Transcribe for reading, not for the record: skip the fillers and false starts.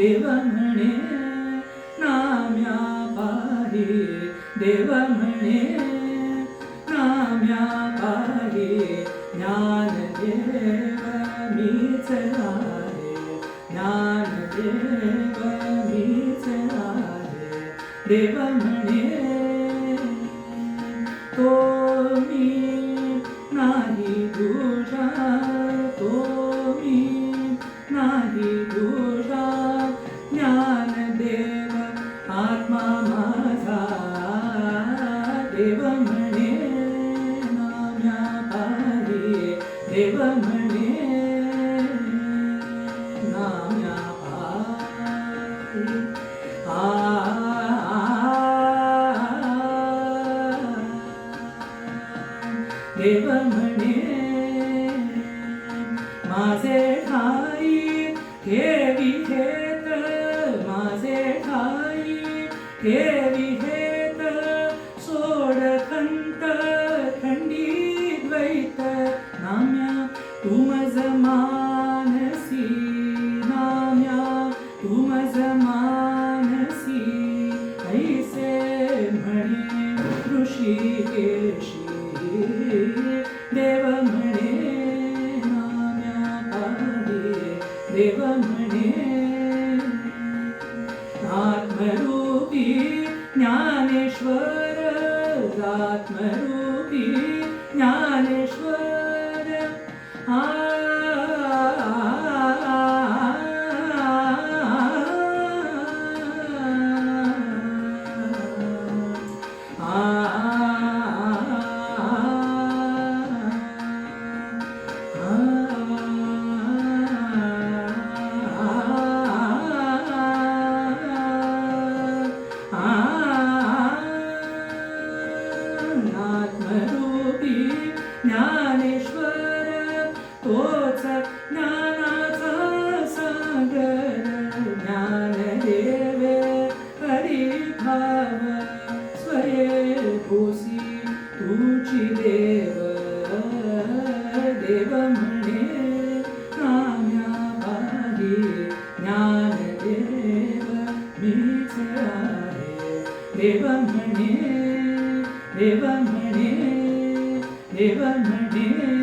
देव म्हणे नाम्या पाही देव म्हणे नाम्या पाही ज्ञानदेव मीच आहे ज्ञानदेव मीच आहे देव म्हणे तो मी नाही दुजा तो मी नाही दुजा ज्ञानदेव आत्मा माझा देव म्हणे नाम्या पाही देव म्हणे नाम्या पाही देव म्हणे माझे ठाई ठेवी हेत माझे ठाई ठेवी हेत सोड खंत खंडी द्वैत नाम्या तुमज मानसी नाम्या तुमज मानसी ऐसे म्हणे ऋषिकेशी देव म्हणे नाम्या पाही देव म्हणे आत्मरूपी ज्ञानेश्वर आत्मरूपी ज्ञानेश्वर आत्मरूपी ज्ञानेश्वर तोच ज्ञानाचा सागर ज्ञानदेव हरिभाव स्वयंभूसी तुझी देव देव म्हणे नाम्या पाही ज्ञानदेव मीच आहे देव म्हणे देव म्हणे देव म्हणे